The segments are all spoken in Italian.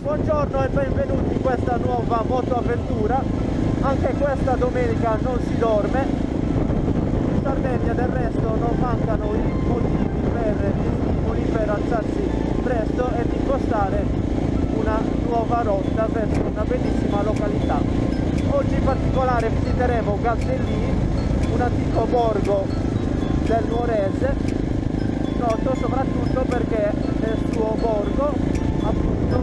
Buongiorno e benvenuti in questa nuova motoavventura. Anche questa domenica non si dorme. In Sardegna del resto non mancano i motivi gli stimoli per alzarsi presto e di impostare una nuova rotta verso una bellissima località. Oggi in particolare visiteremo Galtellì, un antico borgo del Nuorese, noto soprattutto perché nel suo borgo appunto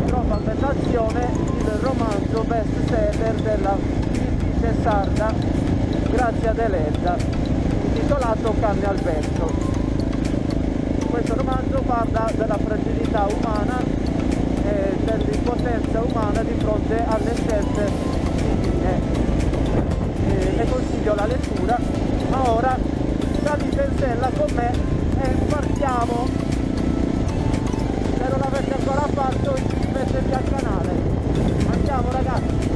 trova ambientazione il romanzo best seller della scrittrice sarda Grazia Deledda, intitolato Canne al vento. Questo romanzo parla della fragilità umana e dell'impotenza umana di fronte alle scelte divine. Le consiglio la lettura, ma ora salite in sella con me e partiamo. Se non l'avete ancora fatto, iscrivetevi al canale. Andiamo ragazzi!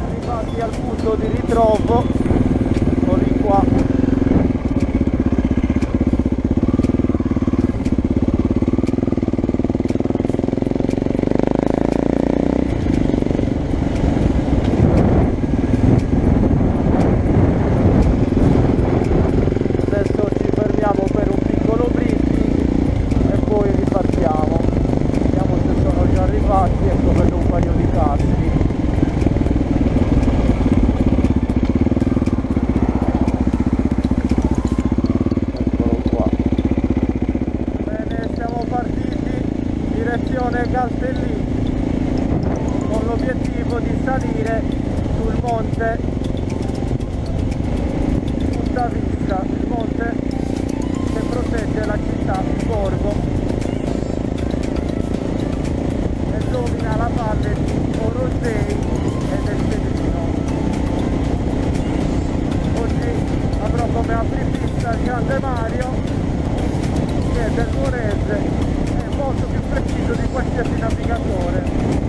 Arrivati al punto di ritrovo, eccoli qua. Ecco, vedo un paio di caschi. Eccolo qua. Bene, siamo partiti direzione Galtellì con l'obiettivo di salire sul monte Punta Vista, il monte che protegge la città di Borgo. Domina la valle di Orosei e del Cedrino. Oggi avrò come apripista il Grande Mario, che è del Nuorese, è molto più preciso di qualsiasi navigatore.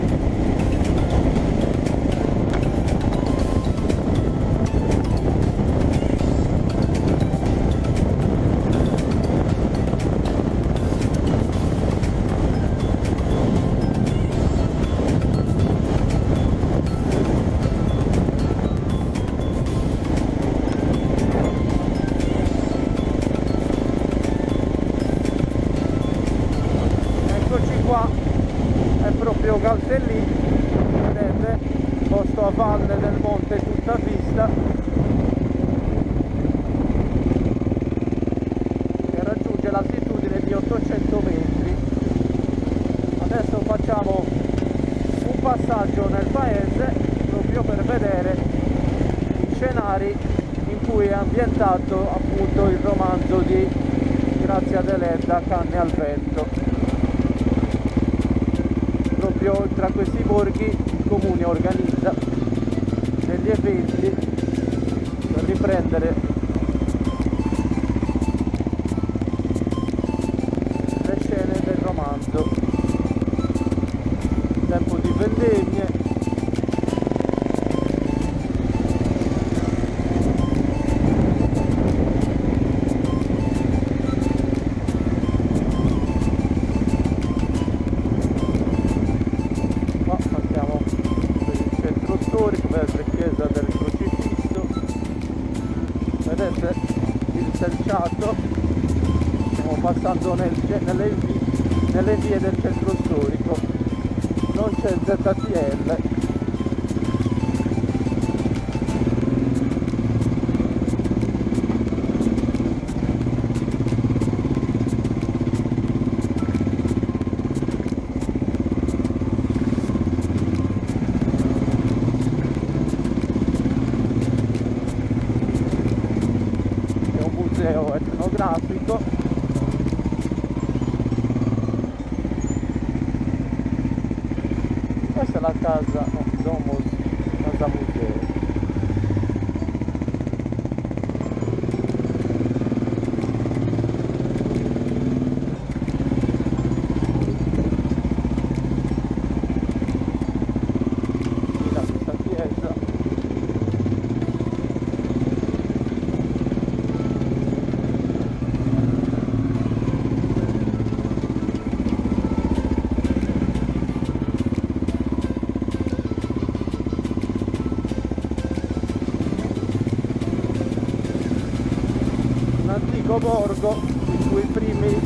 Qua è proprio Galtellì, vedete, posto a valle del monte Punta Vista, che raggiunge l'altitudine di 800 metri. Adesso facciamo un passaggio nel paese proprio per vedere i scenari in cui è ambientato appunto il romanzo di Grazia Deledda, Canne al vento. Proprio tra questi borghi il comune organizza degli eventi per riprendere le scene del romanzo. Tempo di vendemmie. Chiesa del Crocifisso, vedete il selciato, stiamo passando nelle vie del centro storico, non c'è ZTL. Museo etnografico. Questa è la casa, no, Domus, casa museo. piccolo borgo in cui i primi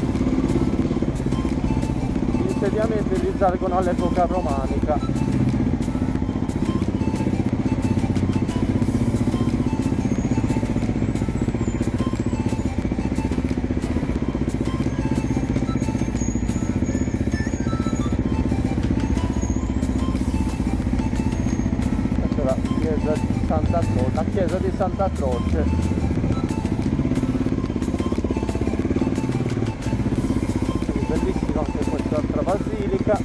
insediamenti risalgono all'epoca romanica. La chiesa di Santa Croce. Quindi bellissima anche quest'altra basilica.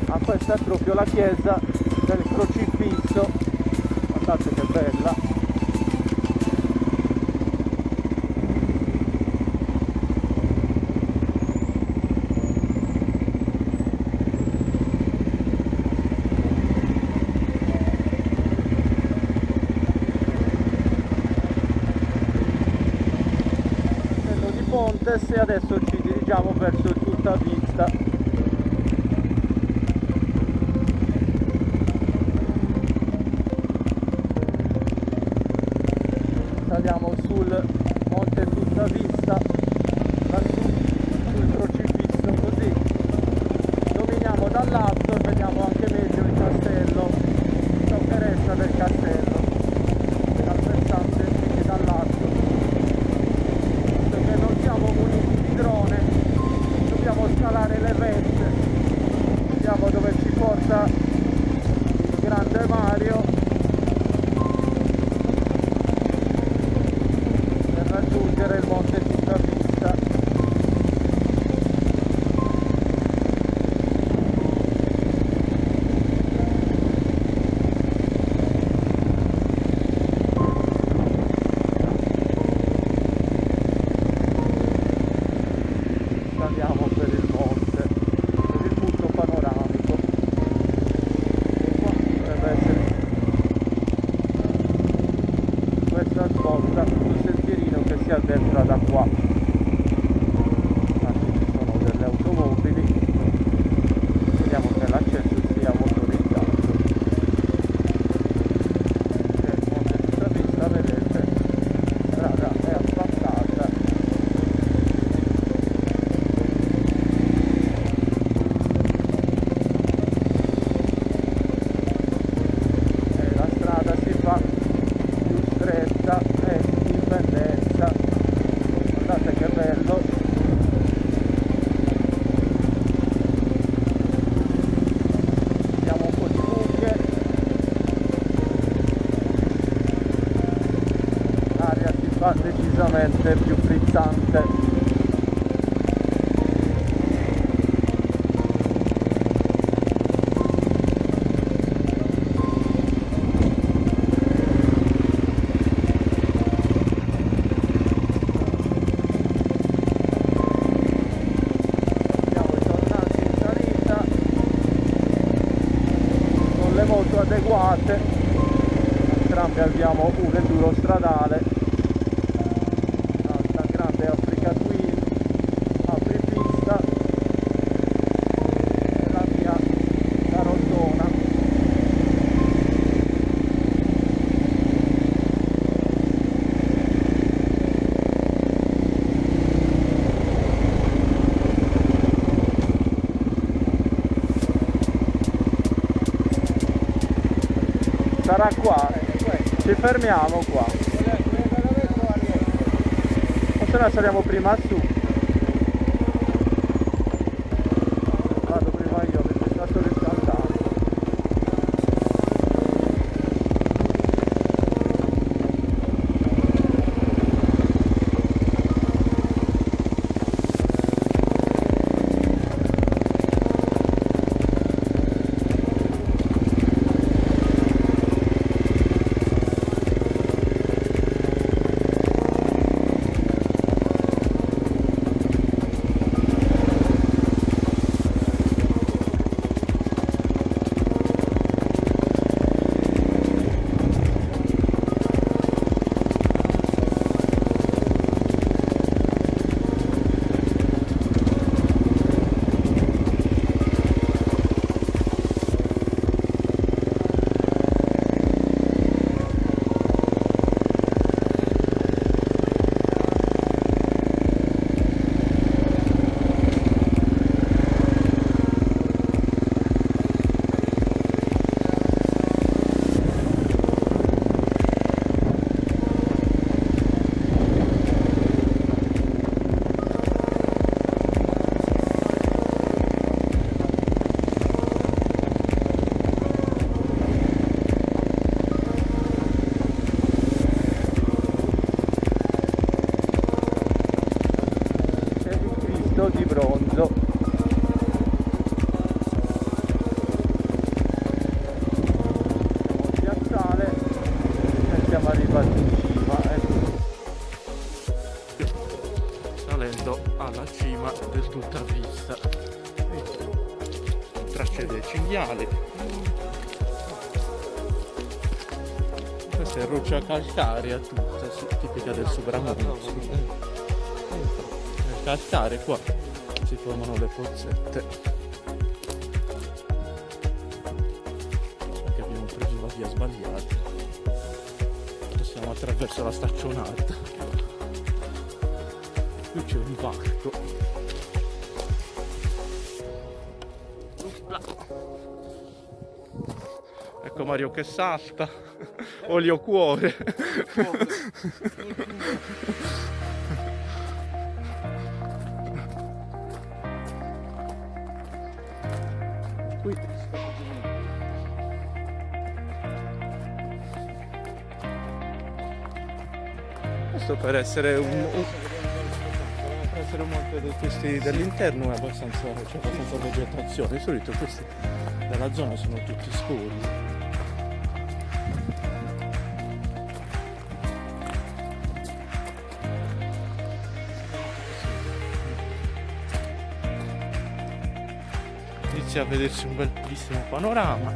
Ah, questa è proprio la chiesa del Crocifisso, guardate che bella. E adesso ci dirigiamo verso il Tutta Vista. Saliamo sul monte Tutta Vista, lassù sul Crocifisso, così dominiamo dall'alto e vediamo anche meglio il castello, ciò che resta del castello, dal versante quindi dall'alto. Non siamo muniti di drone, dobbiamo scalare le vette, vediamo dove ci porta il grande Mario per raggiungere il monte Tutta Vista. Andiamo per il monte, per il punto panoramico. E qua dovrebbe essere questa svolta, questo sentierino che si addentra da qua. Anche ci sono delle automobili, vediamo che l'accesso sia motorizzato. E il monte Tutta Vista, vedete, la strada è asfaltata. Guardate che bello. Vediamo un po' di buche, l'aria si fa decisamente più frizzante. Molto adeguate, entrambi abbiamo un enduro stradale, un'altra grande Africa Twin, apripista e la mia carrozzona. Sarà qua, ci fermiamo qua, o se no saliamo prima su. Vado prima io perché è stato riscaldato. siamo arrivati in cima, salendo alla cima del tutta vista. Tracce dei cinghiali. Questa è roccia calcarea tutta, tipica del Sobramonte. Nel calcare qua si formano le pozzette. Perché abbiamo preso la via sbagliata. Passiamo attraverso la staccionata. Qui c'è un varco. Ecco Mario che salta. Olio cuore. Qui questo per essere un monte di questi dell'interno è abbastanza, c'è abbastanza vegetazione. Di solito questi della zona sono tutti scuri. Inizia a vedersi un bellissimo panorama.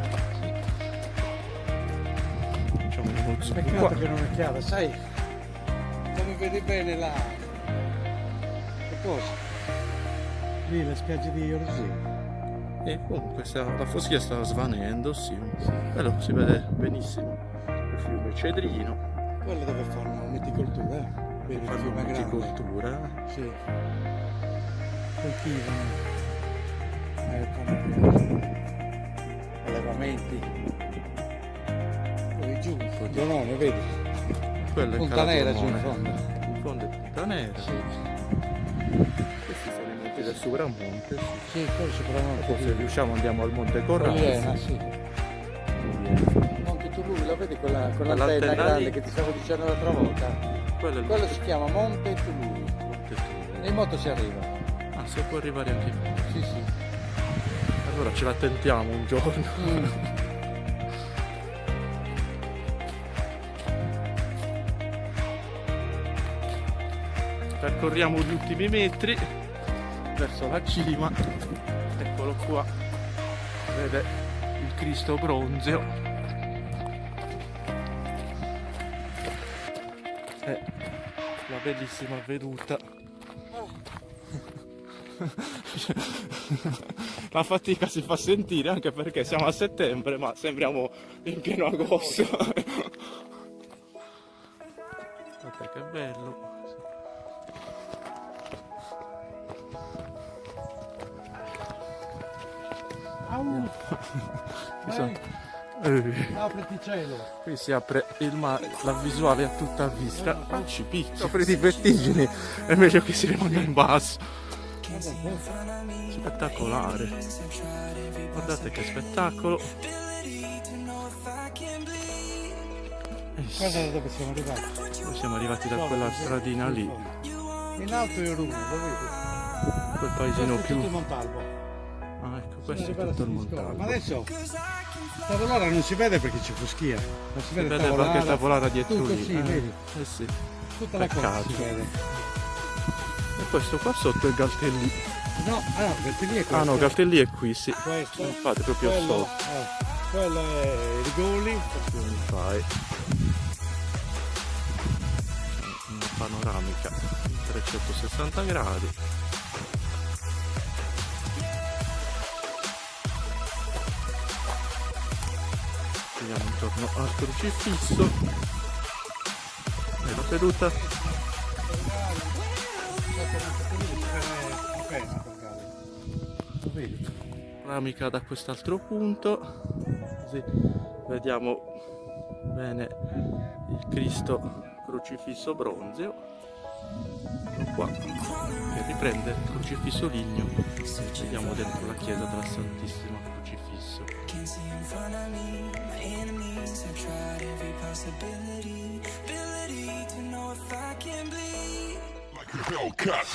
Facciamo uno zoom Peccato qua. che non è chiara, sai? Come vedi bene là. Che cosa? Lì le spiagge di Orsini. E comunque la foschia sta svanendo, sì. Bello, si vede benissimo il fiume Cedrino. Quello dove fanno miticoltura, vedi il Fanno fiume grande. viticoltura. Sì. Coltivano. Allevamenti. Poi giù, Donone, vedi? Quello è Punta Nera giù in Caladromone. fondo. In fondo è Punta Nera. Sì, Questi sono i monti del Sobramonte. Sì. sì, poi soprattutto Poi se riusciamo andiamo al Monte Corrado. Oliena, sì. Monte Tului, lo vedi quell'antenna Quell'antenna grande lì. che ti stavo dicendo l'altra volta? Quello è il Quello si chiama Monte Tului. Monte Tului. E in moto si arriva. Ah, si può arrivare anche in moto. Sì, sì. Allora ce la tentiamo un giorno. Percorriamo gli ultimi metri verso la cima. Eccolo qua. Vede il Cristo bronzeo. E la bellissima veduta. La fatica si fa sentire anche perché siamo a settembre, ma sembriamo in pieno agosto. Guardate che bello. Apriti cielo. Qui si apre il mare, la visuale a tutta vista. Ah, ci picchia. Soffri di vertigini, è meglio che si rimanga in basso. Spettacolare. Guardate che spettacolo. Guarda da dove siamo arrivati. Noi siamo arrivati da quella stradina lì, In alto è Rumo, lo vedi? quel paesino Questo è tutto più. Montalbo. Ah, ecco, questo è tutto il Montalbo. Ma adesso Tavolara non si vede perché c'è foschia. Non si Si vede, vede qualche Tavolara dietro tutto lì. sì, vedi? Eh sì. Tutta la cosa Peccato. si vede. E questo qua sotto è Galtellì. No, allora, Galtellì è questo. Ah no, Galtellì è qui, sì. Questo. Infatti proprio Quello, sotto. quello è Rigoli. Come fai? Una panoramica 360 gradi. Andiamo intorno al crocifisso. E la seduta. Lo vedi? Panoramica da quest'altro punto. Così vediamo bene il Cristo crocifisso bronzeo. Ecco qua, che riprende il crocifisso ligneo. Vediamo dentro la chiesa della Santissima Crocifisso. Like a Hellcat.